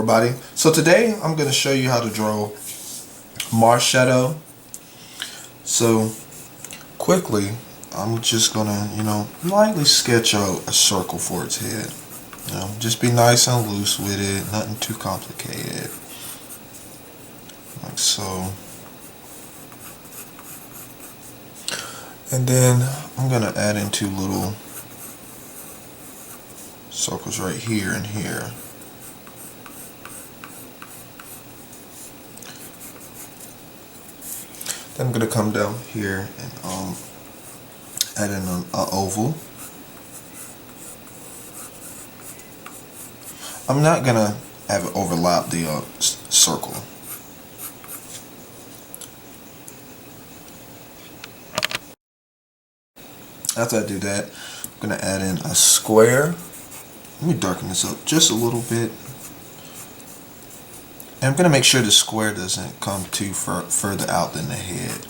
everybody. So today I'm going to show you how to draw Marshadow. So quickly, I'm just going to, lightly sketch out a circle for its head. Just be nice and loose with it, nothing too complicated. Like so. And then I'm going to add in two little circles right here and here. Then I'm going to come down here and add in an oval. I'm not going to have it overlap the circle. After I do that, I'm going to add in a square. Let me darken this up just a little bit. And I'm going to make sure the square doesn't come too further out than the head.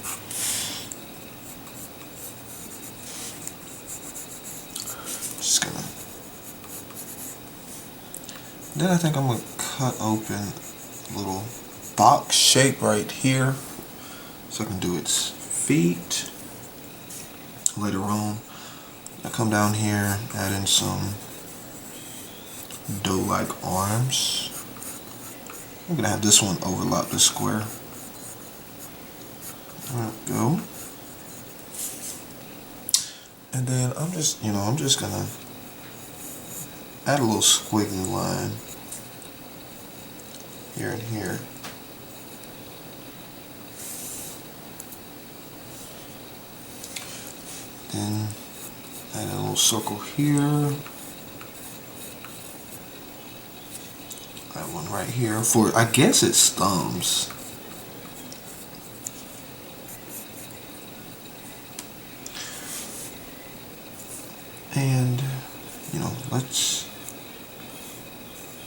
Just gonna. Then I think I'm going to cut open a little box shape right here so I can do its feet. Later on, I come down here, add in some dough-like arms. I'm gonna have this one overlap the square. There we go. And then I'm just gonna add a little squiggly line here and here. Then add a little circle here. That one right here for, I guess it's thumbs. And, let's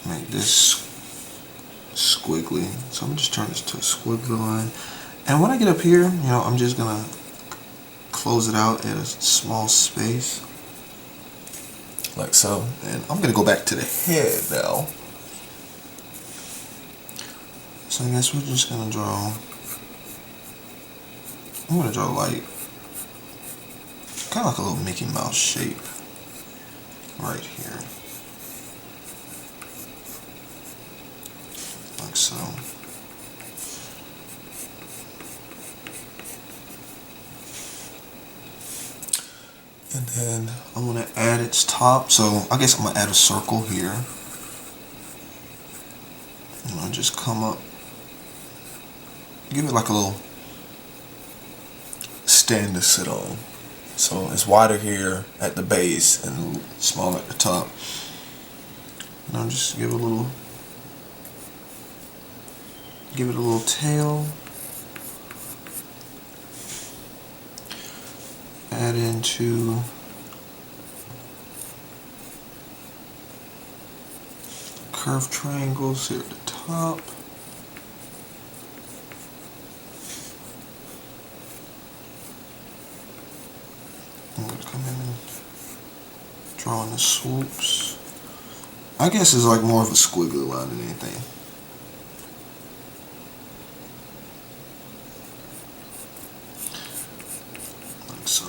make this squiggly. So I'm just turning this to a squiggly line. And when I get up here, I'm just gonna close it out in a small space. Like so. And I'm gonna go back to the head now. So I guess we're just gonna draw. I'm gonna draw like kind of like a little Mickey Mouse shape right here, like so. And then I'm gonna add its top. So I guess I'm gonna add a circle here. And I'll just come up. Give it like a little stand to sit on. So it's wider here at the base and smaller at the top. And I'll just give it a little tail. Add into curved triangles here at the top. I'm going to come in and draw in the swoops. I guess it's like more of a squiggly line than anything. Like so.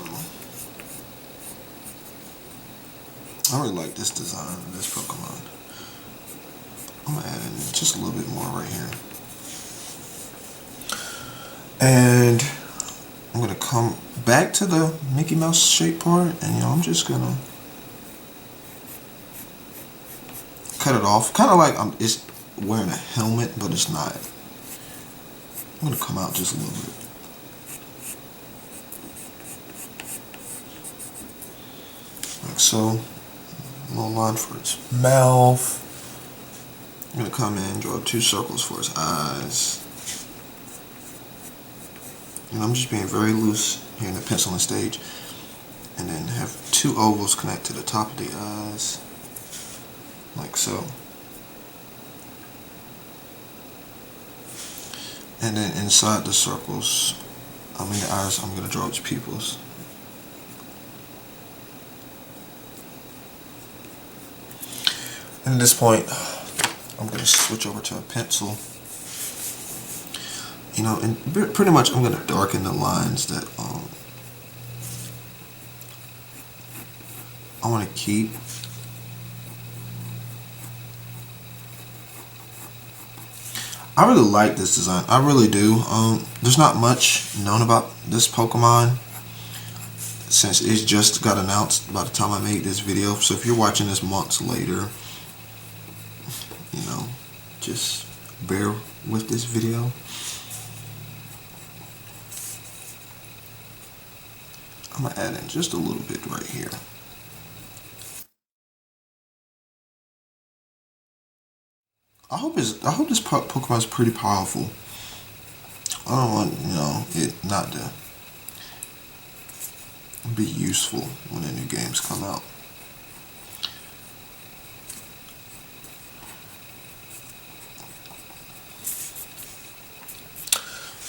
I really like this design of this Pokemon. I'm going to add in just a little bit more right here. And I'm going to come back to the Mickey Mouse shape part, and I'm just going to cut it off. Kind of like it's wearing a helmet, but it's not. I'm going to come out just a little bit. Like so. A little line for its mouth. I'm going to come in and draw two circles for its eyes. And I'm just being very loose here in the penciling stage. And then have two ovals connect to the top of the eyes. Like so. And then inside the circles, the eyes, I'm going to draw its pupils. And at this point, I'm going to switch over to a pencil. You know, and pretty much I'm going to darken the lines that I want to keep. I really like this design. I really do. There's not much known about this Pokemon since it just got announced by the time I made this video. So if you're watching this months later, you know, just bear with this video. I'm gonna add in just a little bit right here. I hope this Pokemon is pretty powerful. I don't want, you know, it not to be useful when the new games come out.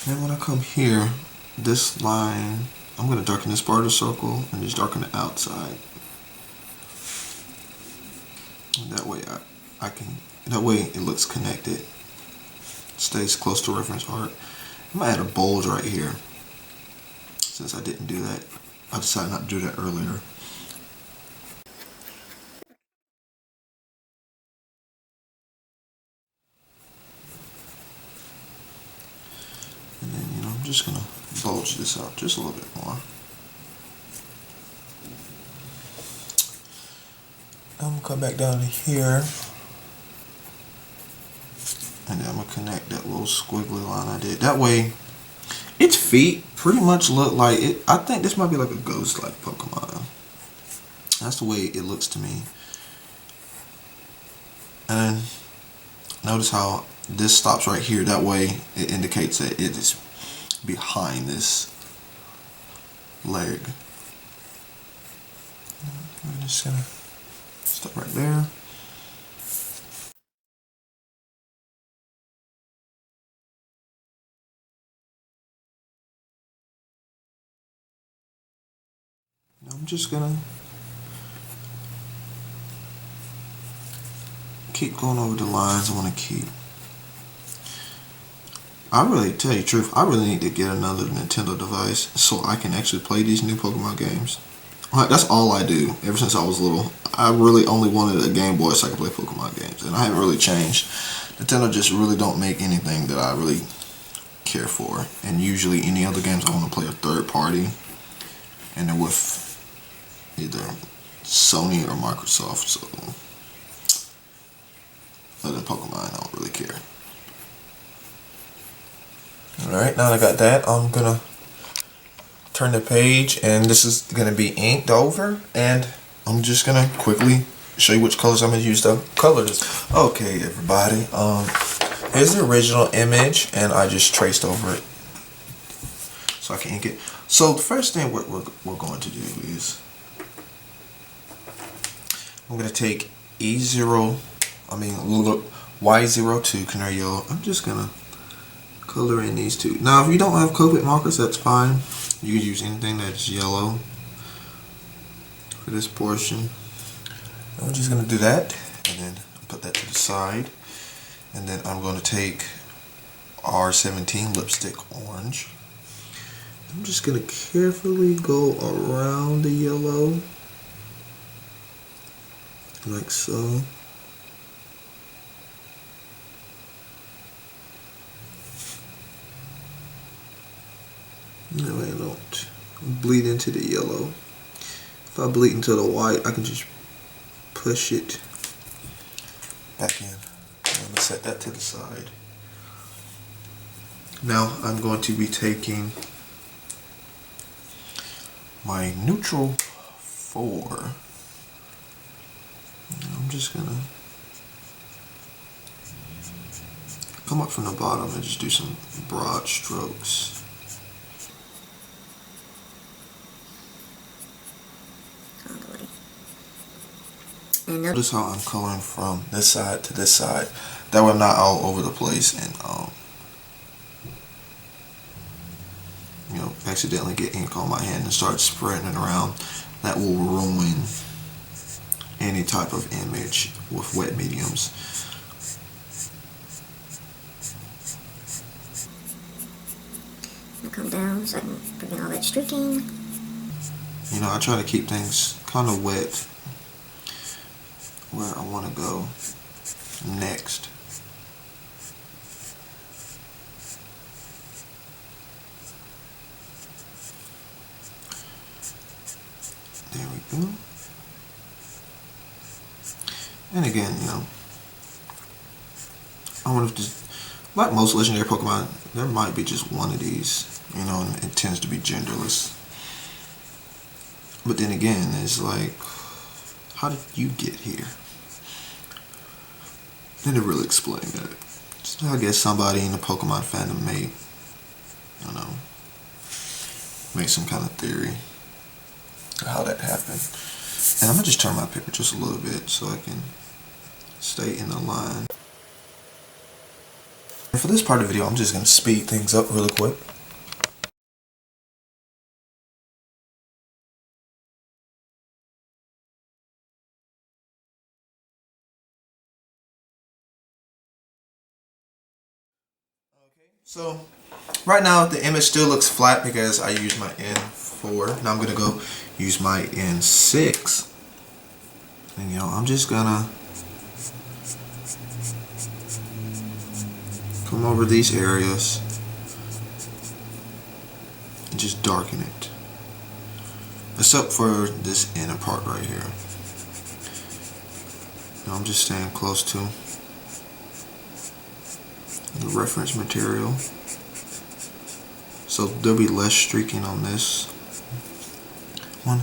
And when I come here, this line, I'm going to darken this part of the circle and just darken the outside. And that way that way it looks connected. Stays close to reference art. I'm going to add a bulge right here. Since I didn't do that, I decided not to do that earlier. And then, you know, I'm just going to bulge this out just a little bit more. I'm going to come back down to here. And then I'm going to connect that little squiggly line I did. That way, its feet pretty much look like it. I think this might be like a ghost-like Pokemon. That's the way it looks to me. And notice how this stops right here. That way, it indicates that it is behind this leg. I'm just gonna stop right there. I'm just gonna keep going over the lines I want to keep. I really, tell you the truth, I really need to get another Nintendo device so I can actually play these new Pokemon games. Like, that's all I do ever since I was little. I really only wanted a Game Boy so I could play Pokemon games, and I haven't really changed. Nintendo just really don't make anything that I really care for, and usually any other games I want to play a third party, and they're with either Sony or Microsoft, so other than Pokemon, I don't really care. Alright, now that I got that, I'm gonna turn the page, and this is gonna be inked over, and I'm just gonna quickly show you which colors I'm gonna use to color this. Okay, everybody, here's the original image, and I just traced over it so I can ink it. So the first thing we're going to do is I'm going to take Y02 Canary Yellow. I'm just going to color in these two. Now, if you don't have Copic markers, that's fine. You can use anything that's yellow for this portion. I'm just going to do that, and then put that to the side. And then I'm going to take R17 Lipstick Orange. I'm just going to carefully go around the yellow, like so. That way I don't bleed into the yellow. If I bleed into the white, I can just push it back in. I'm going to set that to the side. Now I'm going to be taking my neutral 4. I'm just gonna come up from the bottom and just do some broad strokes. And notice how I'm coloring from this side to this side. That way I'm not all over the place and you know, accidentally get ink on my hand and start spreading it around. That will ruin any type of image with wet mediums. come down so I can prevent all that streaking. You know, I try to keep things kind of wet where I want to go next. There we go. And again, you know, I wonder if this, like most legendary Pokemon, there might be just one of these, you know, and it tends to be genderless. But then again, it's like, how did you get here? They didn't really explain that. So I guess somebody in the Pokemon fandom may, I don't know, make some kind of theory of how that happened. And I'm gonna just turn my paper just a little bit so I can stay in the line. And for this part of the video, I'm just gonna speed things up really quick. So right now the image still looks flat because I used my N4. Now I'm gonna go use my N6, and you know, I'm just gonna come over these areas and just darken it, except for this inner part right here. Now I'm just staying close to the reference material, so there'll be less streaking on this one.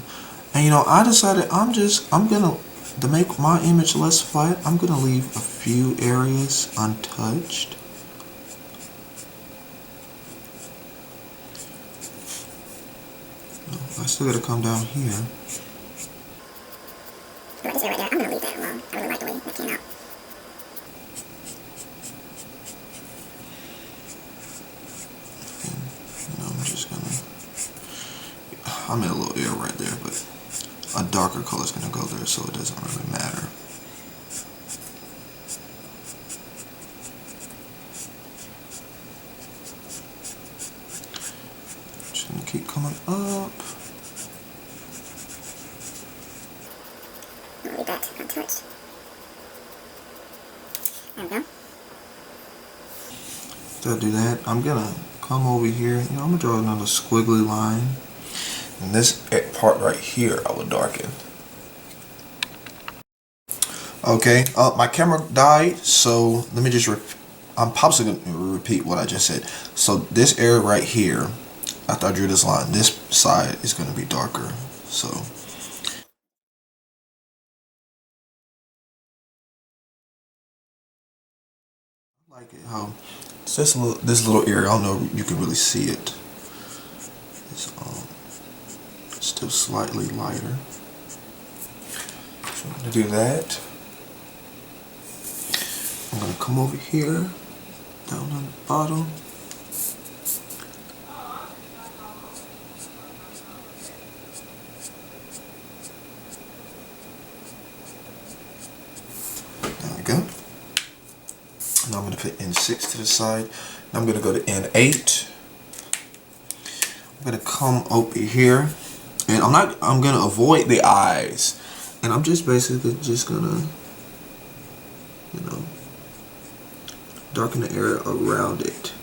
And you know, I decided I'm gonna, to make my image less flat, I'm gonna leave a few areas untouched. I still gotta come down here. This area right there, I'm gonna leave that alone. I really like the way that came out. I'm in a little air right there, but a darker color is going to go there, so it doesn't really matter. Just going to keep coming up. I'll leave that untouched. There we go. After I do that, I'm going to come over here. You know, I'm going to draw another squiggly line. And this part right here, I will darken. Okay, my camera died, so let me just I'm probably going to repeat what I just said. So this area right here, after I drew this line, this side is going to be darker. So I like it how it's just this little area. I don't know if you can really see it. It's still slightly lighter. So I'm going to do that. I'm going to come over here, down on the bottom. There we go. Now I'm going to put N6 to the side. Now I'm going to go to N8. I'm going to come over here. And I'm going to avoid the eyes. And I'm just basically just going to, you know, darken the area around it.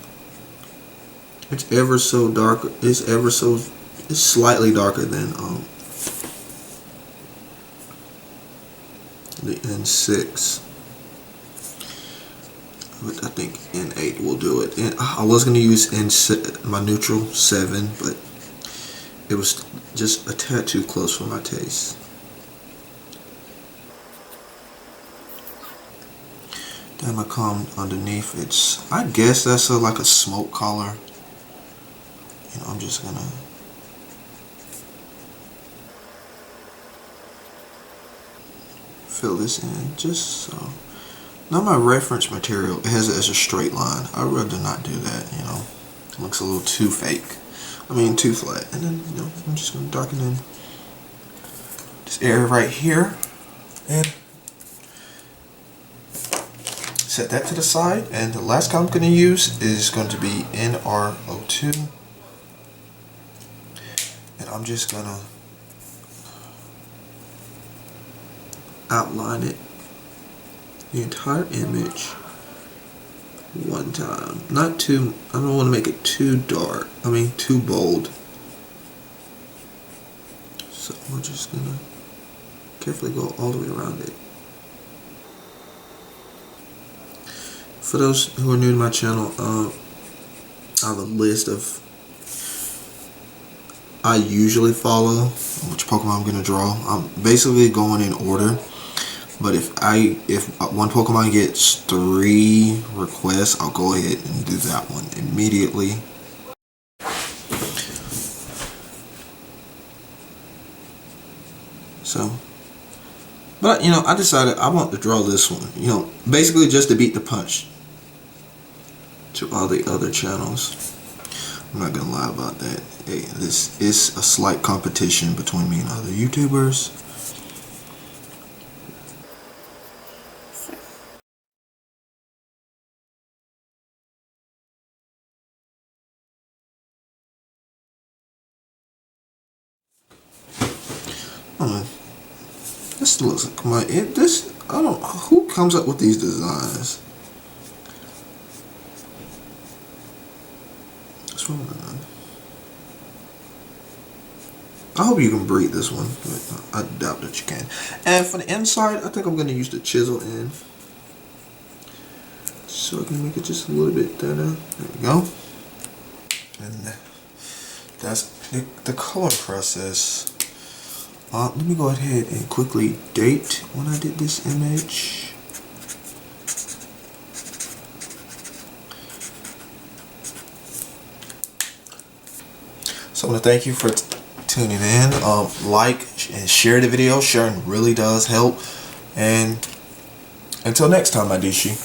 It's ever so dark. It's slightly darker than the N6. But I think N8 will do it. And I was going to use my neutral 7, but it was just a tad too close for my taste. Then I come underneath. I guess that's like a smoke color. You know, I'm just gonna fill this in just so. Now my reference material, it has it as a straight line. I'd rather not do that, you know. It looks a little too fake. I mean, too flat. And then, you know, I'm just gonna darken in this area right here. And set that to the side. And the last color I'm gonna use is going to be NRO2. And I'm just gonna outline it, the entire image, one time. Not too, I don't want to make it too dark. I mean, too bold. So we're just gonna carefully go all the way around it. For those who are new to my channel, I have a list of I usually follow which Pokemon I'm gonna draw. I'm basically going in order, but if one Pokemon gets 3 requests, I'll go ahead and do that one immediately. So, but you know, I decided I want to draw this one. You know, basically just to beat the punch to all the other channels. I'm not gonna lie about that. Hey, this is a slight competition between me and other YouTubers. This looks like I don't, who comes up with these designs? What's wrong with that? I hope you can breathe this one, but I doubt that you can. And for the inside, I think I'm going to use the chisel end, so I can make it just a little bit thinner. There we go. And that's the color process. Let me go ahead and quickly date when I did this image. So I want to thank you for tuning in. Like and share the video. Sharing really does help. And until next time, my Dishi.